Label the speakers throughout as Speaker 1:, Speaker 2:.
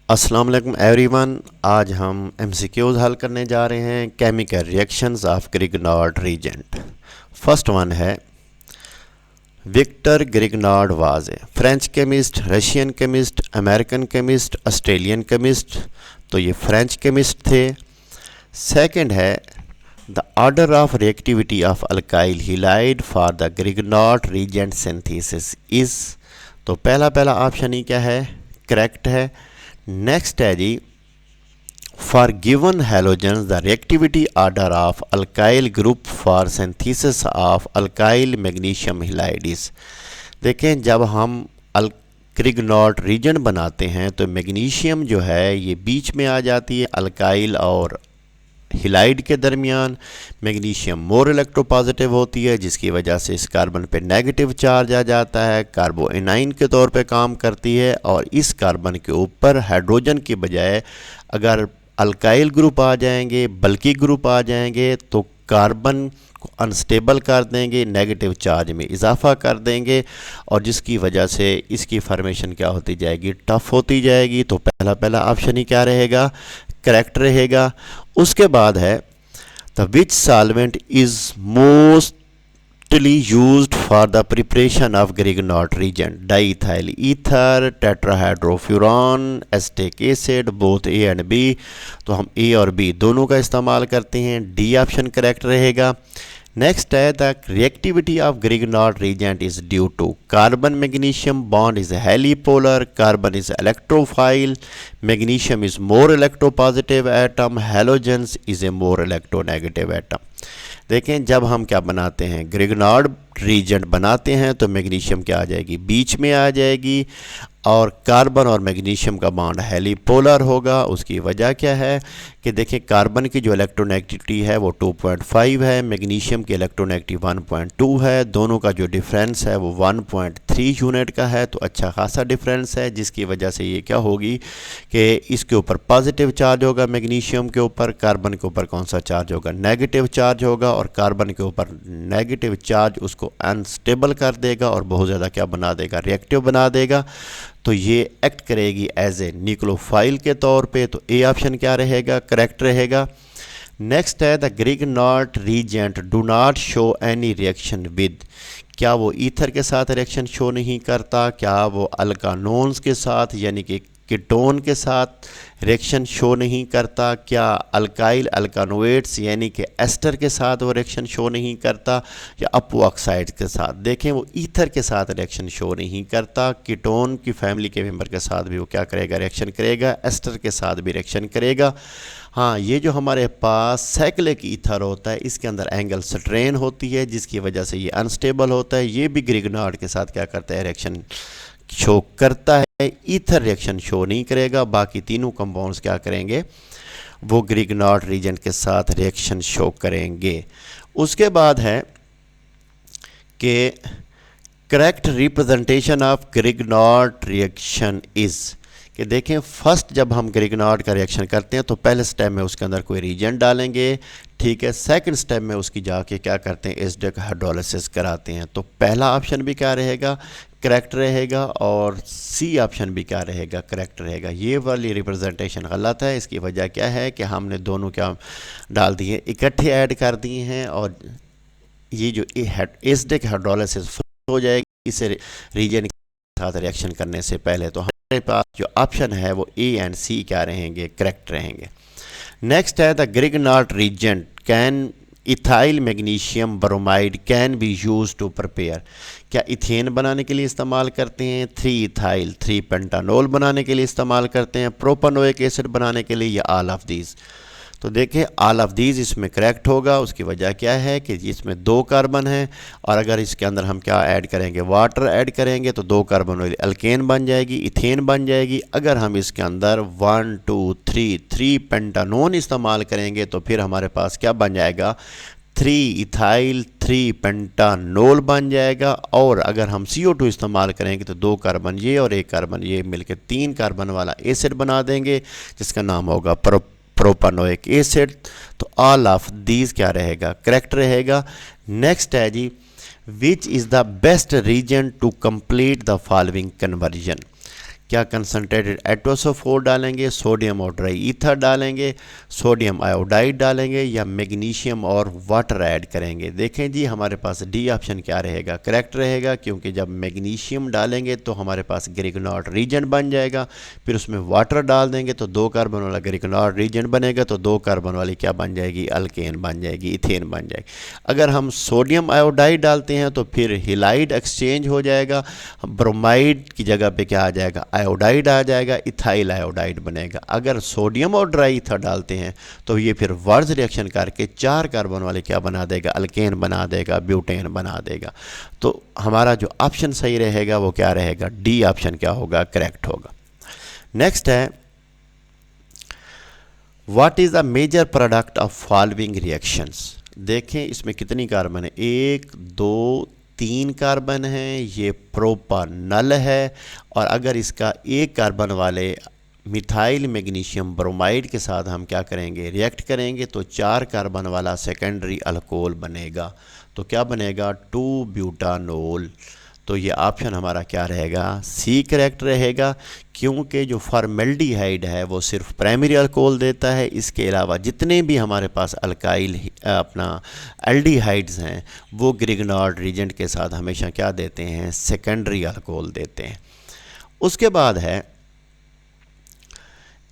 Speaker 1: अस्सलाम वालेकुम एवरीवन। आज हम एमसीक्यूज हल करने जा रहे हैं chemical reactions of Grignard reagent. First one है, Victor Grignard was a French chemist, Russian chemist, American chemist, Australian chemist. तो ये फ्रेंच केमिस्ट थे। सेकंड है, the order of reactivity of alkyl halide for the Grignard reagent synthesis is. तो पहला option ही क्या है, correct है। नेक्स्ट है जी, for given halogens the reactivity order of alkyl group for synthesis of alkyl magnesium halides. देखें, जब हम ग्रिग्नार्ड रीजन बनाते हैं तो मैग्नीशियम जो है ये बीच में आ जाती है अल्काइल और हिलाइड के दरमियान। मैग्नीशियम मोर इलेक्ट्रोपॉजिटिव होती है, जिसकी वजह से इस कार्बन पे नेगेटिव चार्ज आ जाता है, कार्बोएनाइन के तौर पे काम करती है। और इस कार्बन के ऊपर हाइड्रोजन की बजाय अगर अल्काइल ग्रुप आ जाएंगे, बल्कि ग्रुप आ जाएंगे, तो कार्बन को अनस्टेबल कर देंगे, नेगेटिव चार्ज में इजाफा कर देंगे, और जिसकी वजह से इसकी फॉर्मेशन क्या होती जाएगी, टफ होती जाएगी। तो पहला ऑप्शन ही क्या रहेगा, करेक्ट रहेगा। उसके बाद है, the which solvent is mostly used for the preparation of Grignard reagent. Diethyl ether, tetrahydrofuran, acetic acid, both A and B. तो हम ए और बी दोनों का इस्तेमाल करते हैं। डी ऑप्शन करेक्ट रहेगा। नेक्स्ट है, the reactivity of Grignard reagent is due to carbon magnesium bond is highly polar, carbon is electrophile, magnesium is more electropositive atom, halogens is a more electronegative atom. देखें, जब हम क्या बनाते हैं, Grignard reagent बनाते हैं, तो मैग्नीशियम क्या आ जाएगी, बीच में आ जाएगी, और कार्बन और मैग्नीशियम का बॉन्ड हेलीपोलर होगा। उसकी वजह क्या है कि देखें, कार्बन की जो इलेक्ट्रोनेगेटिविटी है वो 2.5 है, मैग्नीशियम की इलेक्ट्रोनेगेटिव 1.2 है। दोनों का जो डिफरेंस है वो 1.3 यूनिट का है, तो अच्छा खासा डिफरेंस है, जिसकी वजह से ये क्या होगी कि इसके ऊपर पॉजिटिव चार्ज होगा मैग्नीशियम के ऊपर, कार्बन के ऊपर कौन सा चार्ज होगा, नेगेटिव चार्ज होगा, और कार्बन के ऊपर नेगेटिव चार्ज उसको अनस्टेबल कर देगा और बहुत ज़्यादा क्या बना देगा, रिएक्टिव बना देगा। तो ये एक्ट करेगी एज ए न्यूक्लियोफाइल के तौर पे। तो ए ऑप्शन क्या रहेगा, करेक्ट रहेगा। नेक्स्ट है, the Grignard reagent do not show any reaction with. क्या वो ईथर के साथ रिएक्शन शो नहीं करता, क्या वो अल्कानोन्स के साथ यानी कि कीटोन के साथ रिएक्शन शो नहीं करता, क्या अल्काइल अल्कानोएट्स यानी कि एस्टर के साथ वो रिएक्शन शो नहीं करता, या अपो ऑक्साइड के साथ। देखें, वो ईथर के साथ रिएक्शन शो नहीं करता, कीटोन की फैमिली के मेंबर के साथ भी वो क्या करेगा, रिएक्शन करेगा, एस्टर के साथ भी रिएक्शन करेगा। हाँ, ये जो हमारे पास साइक्लिक ईथर होता है, इसके अंदर एंगल स्ट्रेन होती है, जिसकी वजह से ये अनस्टेबल होता है। ये भी ग्रिग्नार्ड के साथ क्या करता है, रिएक्शन शो करता है। ईथर रिएक्शन शो नहीं करेगा, बाकी तीनों कंपाउंड्स क्या करेंगे, वो ग्रिग्नार्ड रीजेंट के साथ रिएक्शन शो करेंगे। उसके बाद है कि correct representation of Grignard reaction is. कि देखें, फर्स्ट जब हम ग्रिग्नार्ड का रिएक्शन करते हैं तो पहले स्टेप में उसके अंदर कोई रीजेंट डालेंगे, ठीक है। सेकंड स्टेप में उसकी जाके क्या करते हैं, एसिडिक हाइड्रोलिसिस कराते हैं। तो पहला ऑप्शन भी क्या रहेगा, करेक्ट रहेगा, और सी ऑप्शन भी क्या रहेगा, करेक्ट रहेगा। ये वाली रिप्रेजेंटेशन गलत है। इसकी वजह क्या है कि हमने दोनों क्या डाल दिए, इकट्ठे ऐड कर दिए हैं, और ये जो एसिडिक हाइड्रोलिसिस हो जाएगी इसे रीजन के साथ रिएक्शन करने से पहले। तो हमारे पास जो ऑप्शन है वो ए एंड सी क्या रहेंगे, करेक्ट रहेंगे। नेक्स्ट है, the Grignard reagent can ethyl magnesium bromide can be use to prepare. क्या इथेन बनाने के लिए इस्तेमाल करते हैं, 3 इथाइल 3 पेंटानोल बनाने के लिए इस्तेमाल करते हैं, प्रोपेनोइक एसिड बनाने के लिए, या ऑल ऑफ दीज। तो देखिए, ऑल ऑफ दीज इसमें करेक्ट होगा। उसकी वजह क्या है कि इसमें 2 कार्बन है, और अगर इसके अंदर हम क्या ऐड करेंगे, वाटर ऐड करेंगे, तो 2 कार्बन वाली अल्केन बन जाएगी, इथेन बन जाएगी। अगर हम इसके अंदर 1 2 3 पेंटानोन इस्तेमाल करेंगे तो फिर हमारे पास क्या बन जाएगा, 3 इथाइल 3 पेंटानोल बन जाएगा। और अगर हम CO2 इस्तेमाल करेंगे तो 2 कार्बन ये और 1 कार्बन ये मिलकर 3 कार्बन वाला एसिड बना देंगे, जिसका नाम होगा प्रोपेनोइक एसिड। तो ऑल ऑफ दीज क्या रहेगा, करेक्ट रहेगा। नेक्स्ट है जी, which is the best reason to complete the following conversion. क्या कंसनट्रेटेड H2SO4 डालेंगे, सोडियम और ड्राई ईथर डालेंगे, सोडियम आयोडाइड डालेंगे, या मैग्नीशियम और वाटर ऐड करेंगे। देखें जी हमारे पास डी ऑप्शन क्या रहेगा, करेक्ट रहेगा, क्योंकि जब मैग्नीशियम डालेंगे तो हमारे पास ग्रिग्नॉर्ड रीजन बन जाएगा, फिर उसमें वाटर डाल देंगे तो 2 कार्बन वाला ग्रिग्नॉर्ड रीजन बनेगा, तो 2 कार्बन वाली क्या बन जाएगी, अल्केन बन जाएगी, इथेन बन जाएगी। अगर हम सोडियम आयोडाइड डालते हैं तो फिर हिलाइड एक्सचेंज हो जाएगा, ब्रोमाइड की जगह पे क्या आ जाएगा, आयोडाइड आ जाएगा, इथाइल आयोडाइड बनेगा। अगर सोडियम और ड्राई ईथर डालते हैं तो ये फिर वर्ज रिएक्शन करके 4 कार्बन वाले क्या बना देगा, अल्केन बना देगा, ब्यूटेन बना देगा। तो हमारा जो ऑप्शन सही रहेगा वो क्या रहेगा, डी ऑप्शन क्या होगा, करेक्ट होगा। नेक्स्ट है, what is the major product of following reactions. देखें इसमें कितनी कार्बन है, 1 2 3 कार्बन हैं, ये प्रोपानल है, और अगर इसका 1 कार्बन वाले मिथाइल मैग्नीशियम ब्रोमाइड के साथ हम क्या करेंगे, रिएक्ट करेंगे तो 4 कार्बन वाला सेकेंडरी अल्कोहल बनेगा। तो क्या बनेगा, 2 ब्यूटानोल। तो ये ऑप्शन हमारा क्या रहेगा, सी करेक्ट रहेगा, क्योंकि जो फॉर्मेल्डिहाइड है वो सिर्फ प्राइमरी अल्कोहल देता है, इसके अलावा जितने भी हमारे पास अल्काइल अपना एल्डिहाइड्स हैं वो ग्रिग्नॉर्ड रीजेंट के साथ हमेशा क्या देते हैं, सेकेंडरी अल्कोहल देते हैं। उसके बाद है,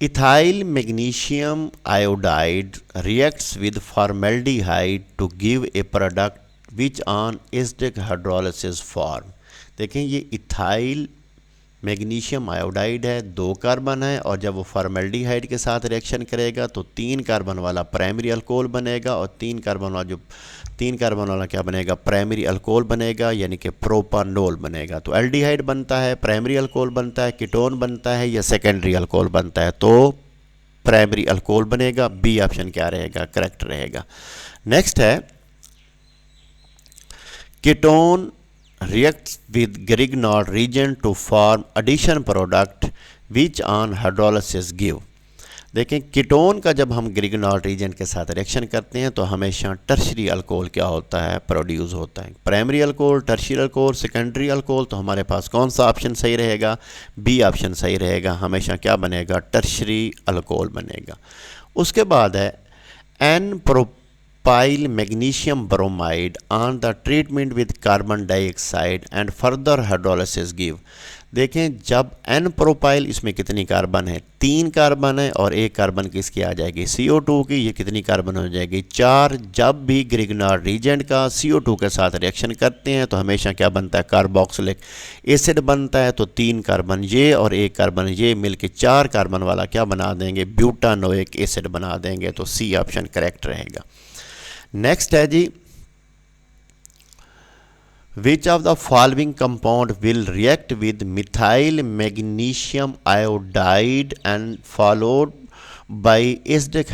Speaker 1: ethyl magnesium iodide reacts with formaldehyde to give a product which on acidic hydrolysis form. देखें ये इथाइल मैग्नीशियम आयोडाइड है, 2 कार्बन है, और जब वो फॉर्मेल्डिहाइड के साथ रिएक्शन करेगा तो 3 कार्बन वाला प्राइमरी अल्कोहल बनेगा, और 3 कार्बन वाला क्या बनेगा, प्राइमरी अल्कोहल बनेगा, यानी कि प्रोपानोल बनेगा। तो एल्डिहाइड बनता है, प्राइमरी अल्कोहल बनता है, कीटोन बनता है, या सेकेंडरी अल्कोहल बनता है, तो प्राइमरी अल्कोहल बनेगा। बी ऑप्शन क्या रहेगा, करेक्ट रहेगा। नेक्स्ट है, ketone reacts with Grignard region to form addition product which on hydrolysis give। देखें कीटोन का जब हम ग्रिग्नॉर्ड रीजन के साथ रिएक्शन करते हैं तो हमेशा टर्शरी अल्कोहल क्या होता है, प्रोड्यूस होता है। Primary alcohol, tertiary alcohol, secondary alcohol, तो हमारे पास कौन सा ऑप्शन सही रहेगा, बी ऑप्शन सही रहेगा, हमेशा क्या बनेगा, टर्शरी अल्कोहल बनेगा। उसके बाद है, n propyl magnesium bromide on the treatment with carbon dioxide and further hydrolysis give. देखें जब एन प्रोपाइल, इसमें कितनी कार्बन है, 3 कार्बन है, और 1 कार्बन किसकी आ जाएगी, CO2 की, ये कितनी कार्बन हो जाएगी, 4। जब भी ग्रिग्नॉर्ड रीजेंट का CO2 के साथ रिएक्शन करते हैं तो हमेशा क्या बनता है, कार्बोक्सिलिक एसिड बनता है। तो 3 कार्बन ये और 1 कार्बन ये मिलके 4 कार्बन वाला क्या बना देंगे, ब्यूटानोइक एसिड बना देंगे। तो सी ऑप्शन करेक्ट रहेगा। नेक्स्ट है जी, which of the following compound will react with methyl magnesium iodide and followed by acidic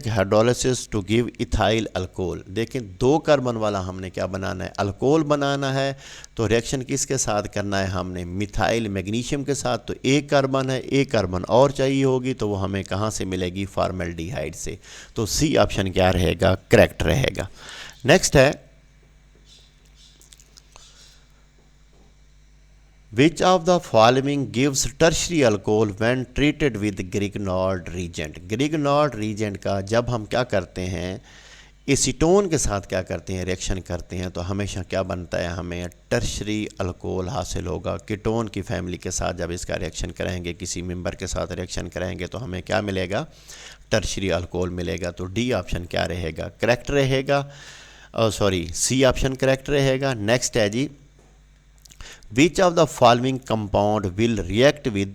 Speaker 1: hydrolysis to give ethyl alcohol। देखें 2 कार्बन वाला हमने क्या बनाना है, अल्कोहल बनाना है। तो रिएक्शन किसके साथ करना है, हमने मिथाइल मैग्नीशियम के साथ। तो 1 कार्बन है, 1 कार्बन और चाहिए होगी, तो वो हमें कहाँ से मिलेगी, फॉर्मेल्डिहाइड से। तो सी ऑप्शन क्या रहेगा, करेक्ट रहेगा। नेक्स्ट है, Which of the following gives tertiary alcohol when treated with Grignard reagent। Grignard reagent का जब हम क्या करते हैं, एसीटोन के साथ क्या करते हैं, रिएक्शन करते हैं, तो हमेशा क्या बनता है, हमें टर्शरी अल्कोहल हासिल होगा। कीटोन की फैमिली के साथ जब इसका रिएक्शन करेंगे, किसी मेंबर के साथ रिएक्शन करेंगे, तो हमें क्या मिलेगा, टर्शरी अल्कोहल मिलेगा। तो डी ऑप्शन क्या रहेगा, करेक्ट रहेगा, सी ऑप्शन करेक्ट रहेगा। नेक्स्ट है जी, Which of the following compound will react with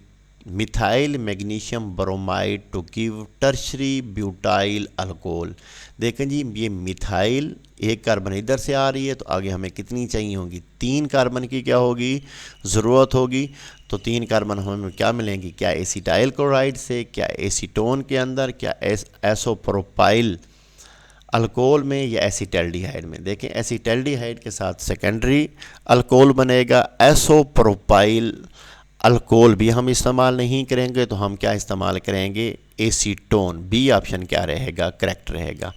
Speaker 1: methyl magnesium bromide to give tertiary butyl alcohol। देखें जी ये मिथाइल, 1 कार्बन इधर से आ रही है, तो आगे हमें कितनी चाहिए होगी, 3 कार्बन की क्या होगी, ज़रूरत होगी। तो 3 कार्बन हमें क्या मिलेंगी, क्या एसिटाइल क्लोराइड से, क्या एसीटोन के अंदर, क्या एसोप्रोपाइल अल्कोहल में, या एसिटल्डिहाइड में। देखें एसिटल्डिहाइड के साथ सेकेंडरी अल्कोहल बनेगा, एसोप्रोपाइल अल्कोहल भी हम इस्तेमाल नहीं करेंगे, तो हम क्या इस्तेमाल करेंगे, एसीटोन। बी ऑप्शन क्या रहेगा, करेक्ट रहेगा।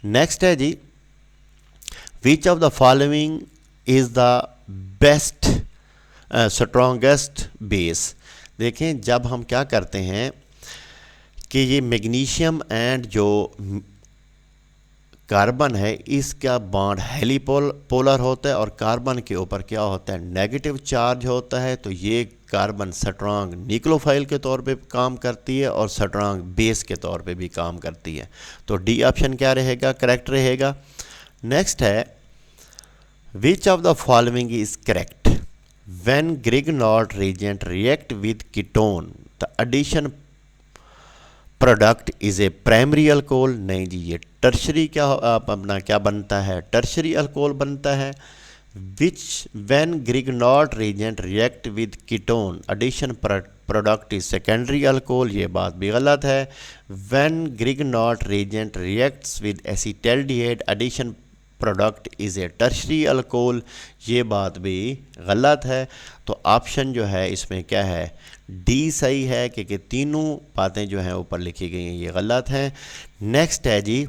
Speaker 1: नेक्स्ट है जी, which of the following is the best strongest base. देखें जब हम क्या करते हैं कि ये मैग्नीशियम एंड जो कार्बन है इसका बॉन्ड पोलर होता है और कार्बन के ऊपर क्या होता है, नेगेटिव चार्ज होता है। तो ये कार्बन स्ट्रांग न्यूक्लियोफाइल के तौर पे काम करती है और स्ट्रांग बेस के तौर पे भी काम करती है। तो डी ऑप्शन क्या रहेगा, करेक्ट रहेगा। नेक्स्ट है which of the following is correct when Grignard reagent react with ketone the addition product is a primary alcohol. नहीं जी, ये टर्शरी क्या अपना क्या बनता है, टर्शरी अल्कोहल बनता है। Which when Grignard reagent react with ketone addition product is secondary alcohol, ये बात भी गलत है। When Grignard reagent reacts with acetaldehyde addition product is a tertiary alcohol, ये बात भी गलत है। तो ऑप्शन जो है इसमें क्या है, डी सही है, क्योंकि तीनों बातें जो हैं ऊपर लिखी गई हैं ये गलत हैं। नेक्स्ट है जी